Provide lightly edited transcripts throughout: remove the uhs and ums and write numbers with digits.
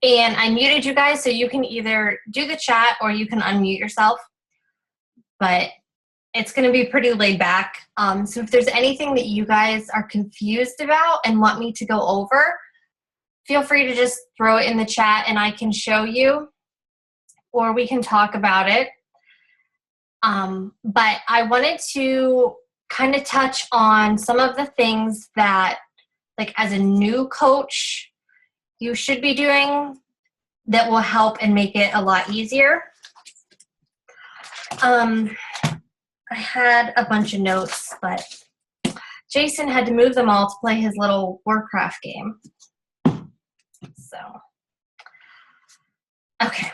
And I muted you guys, so you can either do the chat or you can unmute yourself. But it's going to be pretty laid back. So if there's anything that you guys are confused about and want me to go over, feel free to just throw it in the chat and I can show you, or we can talk about it. But I wanted to kind of touch on some of the things that, like, as a new coach, you should be doing that will help and make it a lot easier. I had a bunch of notes, but Jason had to move them all to play his little Warcraft game. So, okay.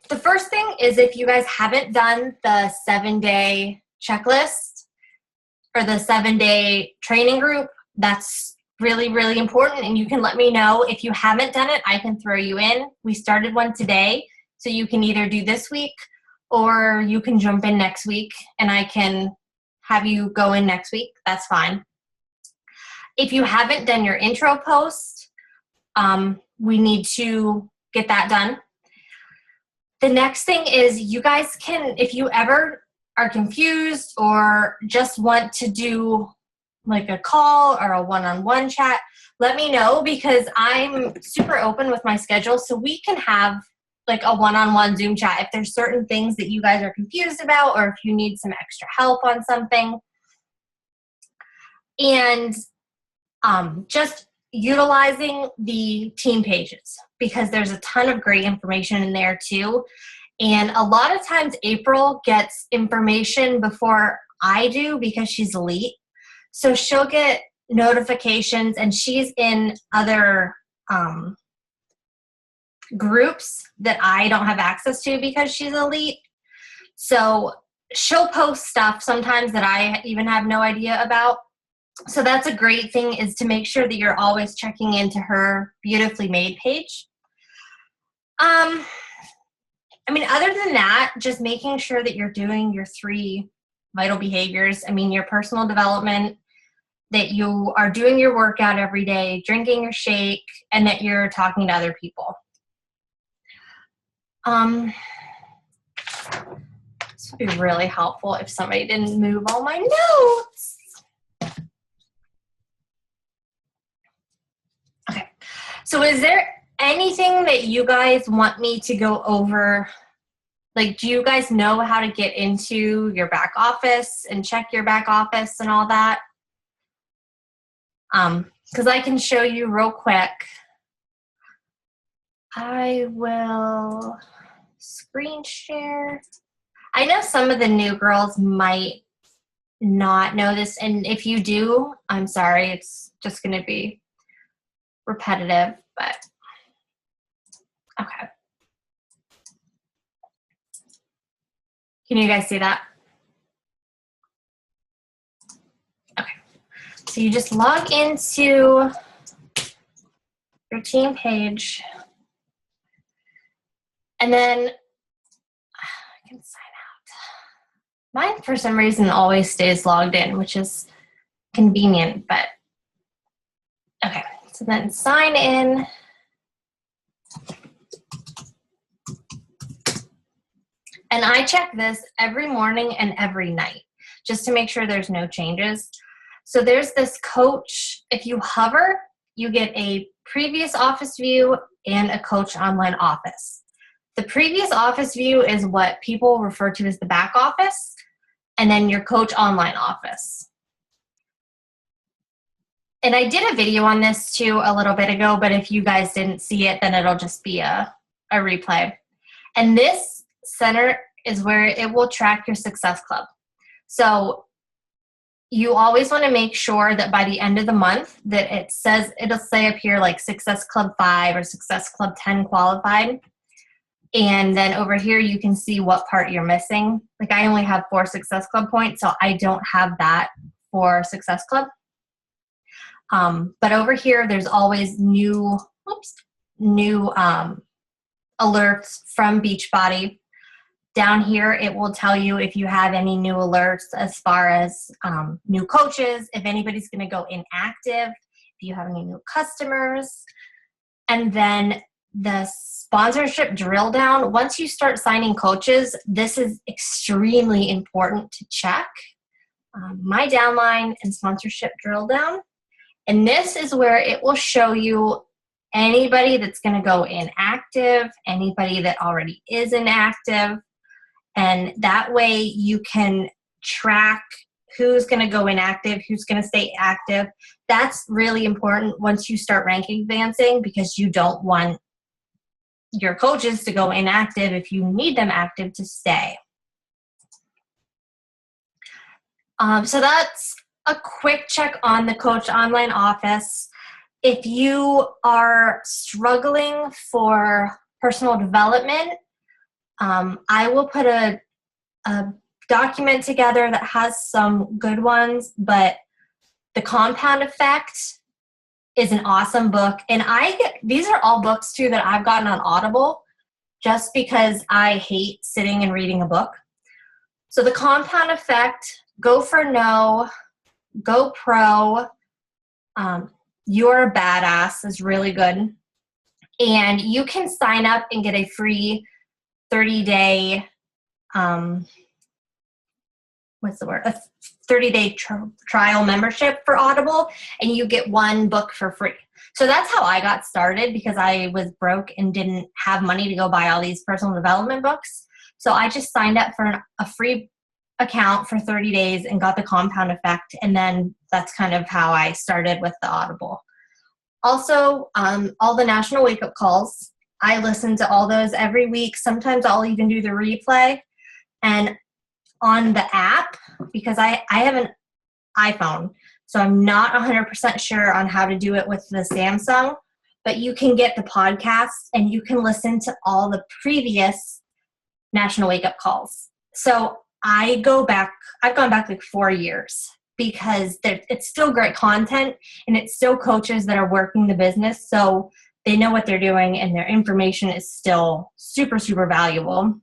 The first thing is, if you guys haven't done the 7-day checklist or the 7-day training group, that's really, really important. And you can let me know if you haven't done it. I can throw you in. We started one today, so you can either do this week or you can jump in next week and I can have you go in next week. That's fine. If you haven't done your intro post, we need to get that done. The next thing is, you guys can, if you ever are confused or just want to do like a call or a one-on-one chat, let me know, because I'm super open with my schedule, so we can have like a one-on-one Zoom chat if there's certain things that you guys are confused about or if you need some extra help on something. And just utilizing the team pages, because there's a ton of great information in there too. And a lot of times April gets information before I do because she's elite. So she'll get notifications, and she's in other groups that I don't have access to because she's elite. So she'll post stuff sometimes that I even have no idea about. So that's a great thing, is to make sure that you're always checking into her Beautifully Made page. I mean, other than that, just making sure that you're doing your 3 vital behaviors. I mean, your personal development, that you are doing your workout every day, drinking your shake, and that you're talking to other people. This would be really helpful if somebody didn't move all my notes. Okay, so is there anything that you guys want me to go over? Like, do you guys know how to get into your back office and check your back office and all that? Because I can show you real quick. I will screen share. I know some of the new girls might not know this, and if you do, I'm sorry, it's just going to be repetitive, but okay. Can you guys see that? Okay. So you just log into your team page, and then I can sign out. Mine, for some reason, always stays logged in, which is convenient, but okay. So then sign in. And I check this every morning and every night just to make sure there's no changes. So there's this coach. If you hover, you get a previous office view and a coach online office. The previous office view is what people refer to as the back office, and then your coach online office. And I did a video on this too a little bit ago, but if you guys didn't see it, then it'll just be a replay. And this center is where it will track your Success Club. So you always want to make sure that by the end of the month that it'll say up here like Success Club 5 or Success Club 10 qualified. And then over here you can see what part you're missing. Like, I only have 4 Success Club points, so I don't have that for Success Club. But over here there's always new alerts from Beachbody. Down here, it will tell you if you have any new alerts as far as new coaches, if anybody's going to go inactive, if you have any new customers. And then the sponsorship drill down, once you start signing coaches, this is extremely important to check. My downline and sponsorship drill down. And this is where it will show you anybody that's going to go inactive, anybody that already is inactive. And that way you can track who's going to go inactive, who's going to stay active. That's really important once you start ranking advancing, because you don't want your coaches to go inactive if you need them active to stay. So that's a quick check on the Coach Online Office. If you are struggling for personal development, I will put a document together that has some good ones, but The Compound Effect is an awesome book. And these are all books too that I've gotten on Audible just because I hate sitting and reading a book. So The Compound Effect, Go for No, Go Pro, You're a Badass is really good. And you can sign up and get a free 30-day, a 30-day trial membership for Audible, and you get one book for free. So that's how I got started, because I was broke and didn't have money to go buy all these personal development books. So I just signed up for a free account for 30 days and got The Compound Effect, and then that's kind of how I started with the Audible. Also, all the National Wake Up Calls, I listen to all those every week. Sometimes I'll even do the replay. And on the app, because I have an iPhone, so I'm not 100% sure on how to do it with the Samsung, but you can get the podcast and you can listen to all the previous National Wake Up Calls. So I've gone back like 4 years, because it's still great content and it's still coaches that are working the business, so they know what they're doing and their information is still super, super valuable.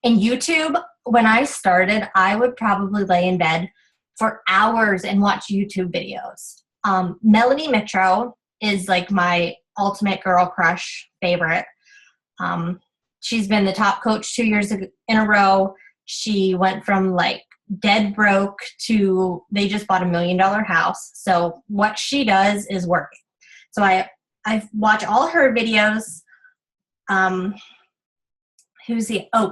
And YouTube, when I started, I would probably lay in bed for hours and watch YouTube videos. Melanie Mitro is like my ultimate girl crush favorite. She's been the top coach 2 years in a row. She went from like dead broke to they just bought $1 million house. So what she does is working. So I watch all her videos.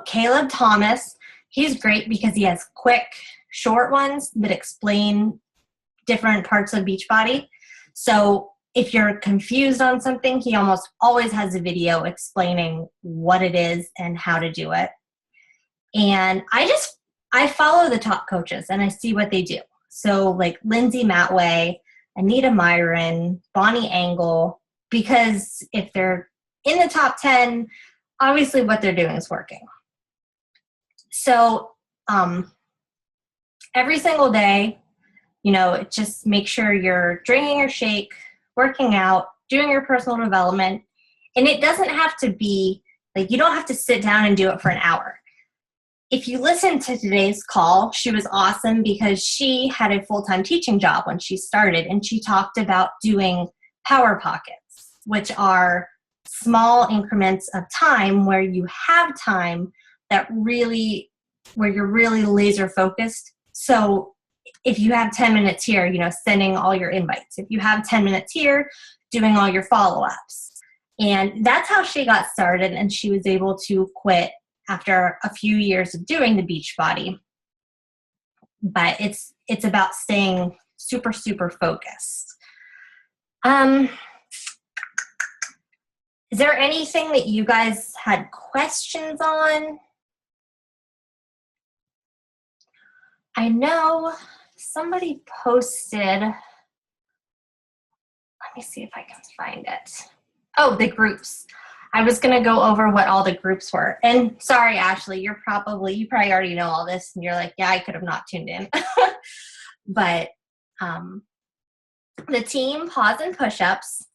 Caleb Thomas. He's great because he has quick, short ones that explain different parts of Beachbody. So if you're confused on something, he almost always has a video explaining what it is and how to do it. And I follow the top coaches and I see what they do. So like Lindsay Matway, Anita Myron, Bonnie Engel, because if they're in the top 10, obviously what they're doing is working. So every single day, just make sure you're drinking your shake, working out, doing your personal development. And it doesn't have to be, like, you don't have to sit down and do it for an hour. If you listen to today's call, she was awesome because she had a full-time teaching job when she started, and she talked about doing power pockets, which are small increments of time where you have time where you're really laser focused. So if you have 10 minutes here, sending all your invites. If you have 10 minutes here, doing all your follow-ups. And that's how she got started, and she was able to quit after a few years of doing the Beachbody. But it's about staying super, super focused. Is there anything that you guys had questions on? I know somebody posted, let me see if I can find it. Oh, the groups. I was going to go over what all the groups were. And sorry, Ashley, you probably already know all this, and you're like, yeah, I could have not tuned in. But the Team Pause and Push-Ups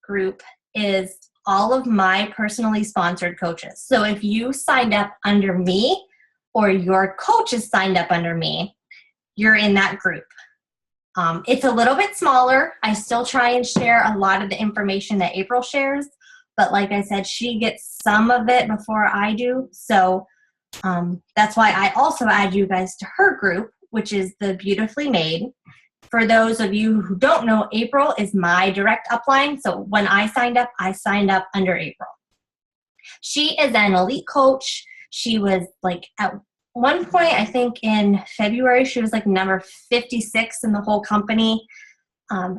group is all of my personally sponsored coaches. So if you signed up under me or your coaches signed up under me, you're in that group. It's a little bit smaller. I still try and share a lot of the information that April shares, but like I said, she gets some of it before I do. So that's why I also add you guys to her group, which is the Beautifully Made. For those of you who don't know, April is my direct upline. So when I signed up under April. She is an elite coach. She was like at one point, I think in February, she was like number 56 in the whole company.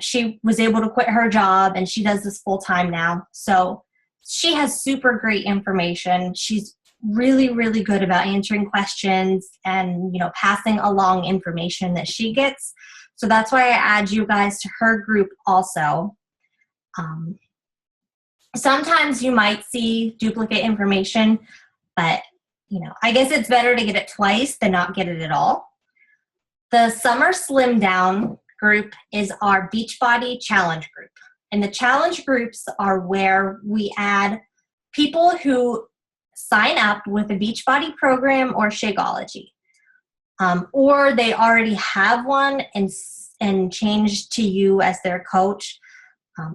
She was able to quit her job and she does this full time now. So she has super great information. She's really, really good about answering questions and, passing along information that she gets. So that's why I add you guys to her group also. Sometimes you might see duplicate information, but I guess it's better to get it twice than not get it at all. The Summer Slim Down group is our Beachbody Challenge group. And the challenge groups are where we add people who sign up with a Beachbody program or Shakeology. Or they already have one and change to you as their coach.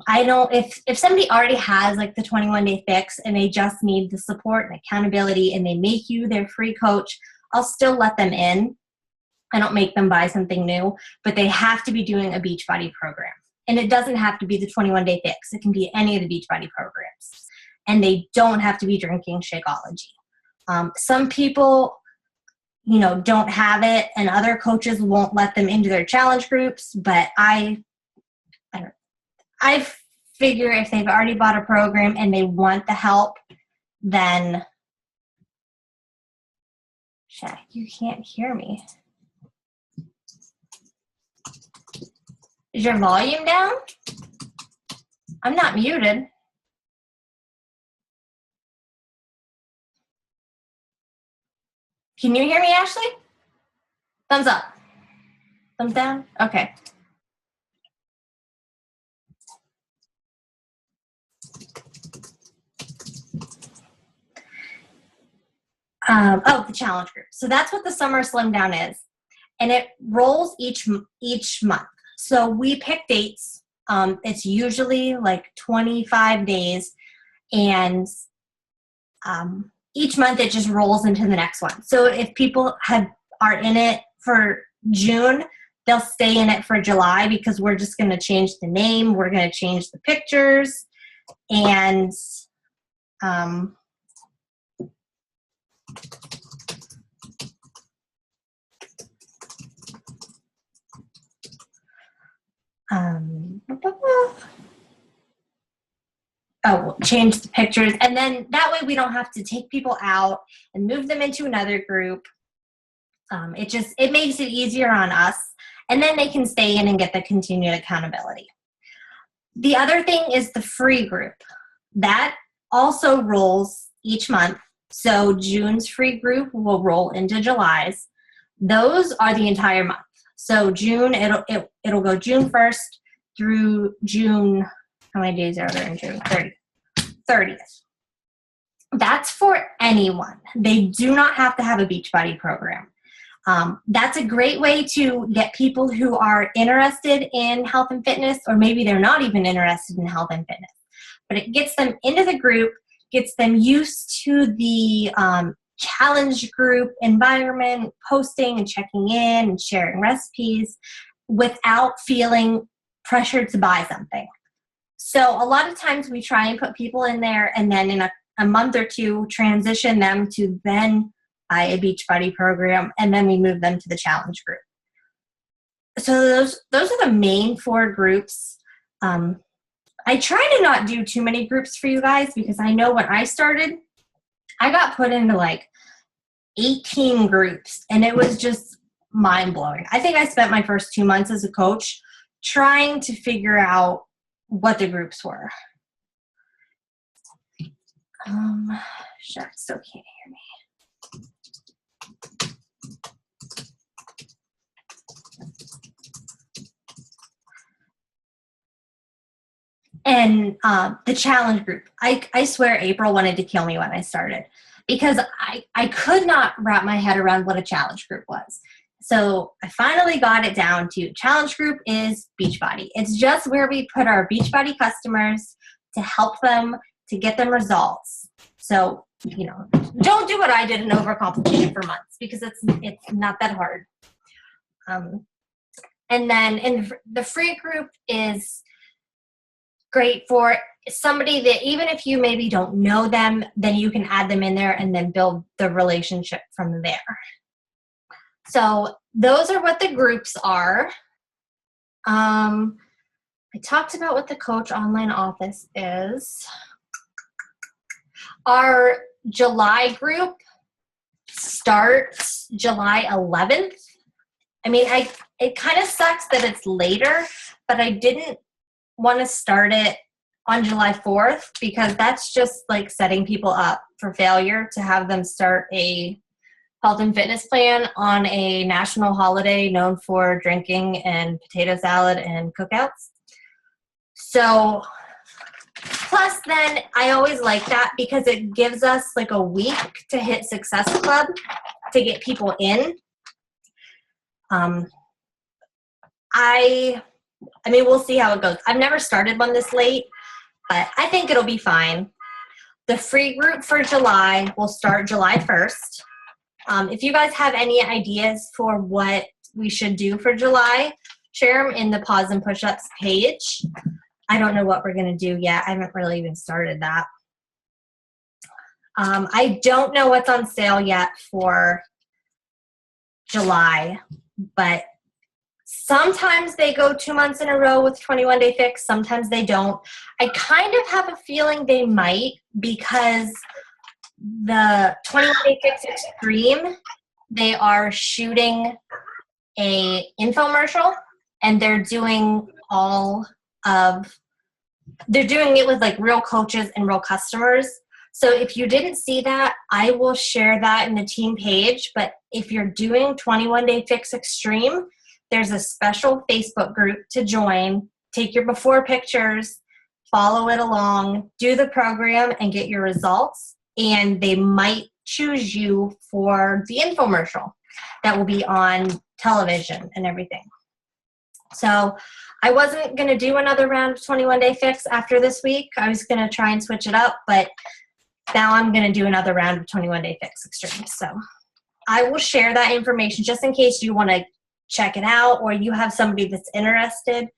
I know if somebody already has like the 21-day fix and they just need the support and accountability and they make you their free coach, I'll still let them in. I don't make them buy something new, but they have to be doing a Beachbody program. And it doesn't have to be the 21-day fix. It can be any of the Beachbody programs. And they don't have to be drinking Shakeology. Some people, don't have it and other coaches won't let them into their challenge groups, but I figure if they've already bought a program and they want the help, then Shaq, you can't hear me. Is your volume down? I'm not muted. Can you hear me, Ashley? Thumbs up. Thumbs down? Okay. The challenge group. So that's what the Summer Slim Down is. And it rolls each month. So we pick dates. It's usually like 25 days. And each month it just rolls into the next one. So if people are in it for June, they'll stay in it for July because we're just going to change the name. We're going to change the pictures. And we'll change the pictures. And then that way we don't have to take people out and move them into another group. It makes it easier on us. And then they can stay in and get the continued accountability. The other thing is the free group. That also rolls each month. So June's free group will roll into July's. Those are the entire month. So June, it'll go June 1st through June, how many days are there in June? 30th. That's for anyone. They do not have to have a Beachbody program. That's a great way to get people who are interested in health and fitness, or maybe they're not even interested in health and fitness. But it gets them into the group, gets them used to the challenge group environment, posting and checking in and sharing recipes without feeling pressured to buy something. So a lot of times we try and put people in there and then in a month or two transition them to then buy a Beachbody program, and then we move them to the challenge group. So those are the main 4 groups. I try to not do too many groups for you guys because I know when I started, I got put into like 18 groups and it was just mind-blowing. I think I spent my first 2 months as a coach trying to figure out what the groups were. Sure, still can't hear me. And the challenge group, I swear April wanted to kill me when I started because I could not wrap my head around what a challenge group was. So I finally got it down to challenge group is Beachbody. It's just where we put our Beachbody customers to help them to get them results. So, don't do what I did and overcomplicate it for months because it's not that hard. And then in the free group is great for somebody that even if you maybe don't know them, then you can add them in there and then build the relationship from there. So those are what the groups are. I talked about what the Coach Online Office is. Our July group starts July 11th. I mean, it kind of sucks that it's later, but I didn't want to start it on July 4th because that's just like setting people up for failure to have them start a health and fitness plan on a national holiday known for drinking and potato salad and cookouts. So, plus then I always like that because it gives us like a week to hit Success Club to get people in. I mean, we'll see how it goes. I've never started one this late, but I think it'll be fine. The free group for July will start July 1st. If you guys have any ideas for what we should do for July, share them in the Pause and Push-Ups page. I don't know what we're going to do yet. I haven't really even started that. I don't know what's on sale yet for July, but sometimes they go 2 months in a row with 21 Day Fix. Sometimes they don't. I kind of have a feeling they might because the 21 Day Fix Extreme, they are shooting a infomercial and they're doing they're doing it with like real coaches and real customers. So if you didn't see that, I will share that in the team page. But if you're doing 21 Day Fix Extreme, there's a special Facebook group to join. Take your before pictures, follow it along, do the program, and get your results. And they might choose you for the infomercial that will be on television and everything. So I wasn't going to do another round of 21 Day Fix after this week. I was going to try and switch it up, but now I'm going to do another round of 21 Day Fix Extreme. So I will share that information just in case you want to check it out or you have somebody that's interested.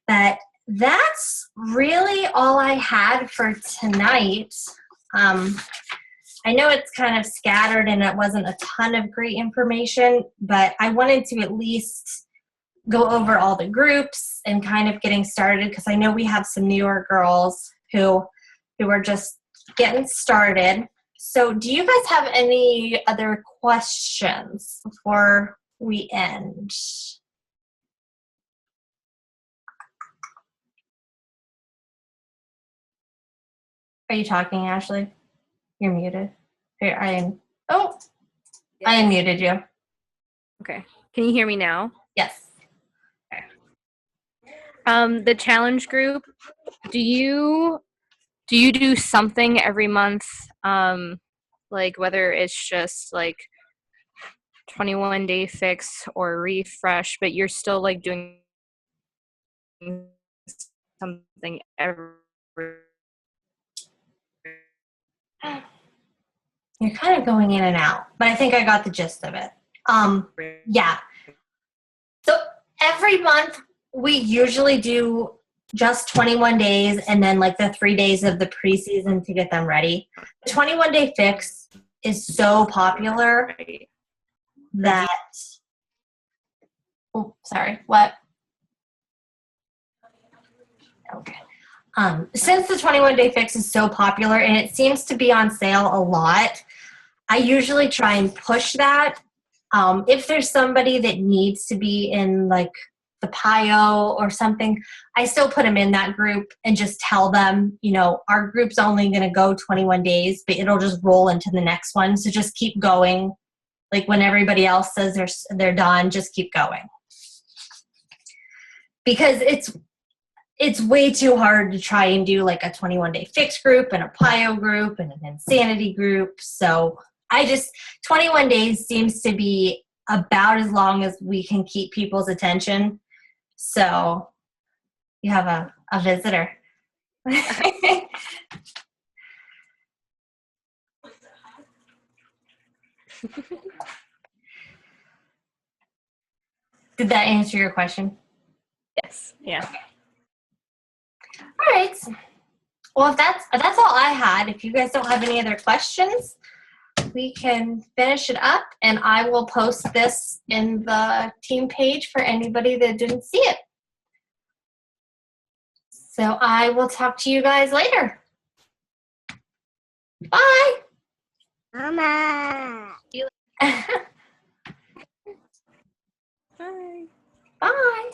But that's really all I had for tonight. I know it's kind of scattered and it wasn't a ton of great information, but I wanted to at least go over all the groups and kind of getting started because I know we have some newer girls who are just getting started. So do you guys have any other questions before we end? Are you talking, Ashley? You're muted. Here, I unmuted you. Okay. Can you hear me now? Yes. Okay. The challenge group, do you do something every month? Like whether it's just like 21 Day Fix or refresh, but you're still like doing something every. You're kind of going in and out, but I think I got the gist of it. Yeah. So every month we usually do just 21 days and then like the 3 days of the preseason to get them ready. The 21 Day Fix is so popular that, oh, sorry, what? Okay. Since the 21 Day Fix is so popular and it seems to be on sale a lot, I usually try and push that. If there's somebody that needs to be in like the PIO or something, I still put them in that group and just tell them, our group's only going to go 21 days, but it'll just roll into the next one. So just keep going. Like when everybody else says they're done, just keep going. Because it's way too hard to try and do like a 21 Day Fix group and a PIO group and an Insanity group. So I just 21 days seems to be about as long as we can keep people's attention. So you have a visitor. Did that answer your question? Yes. Yeah. All right. Well, if that's all I had. If you guys don't have any other questions, we can finish it up, and I will post this in the team page for anybody that didn't see it. So I will talk to you guys later. Bye. Mama. Bye. Bye.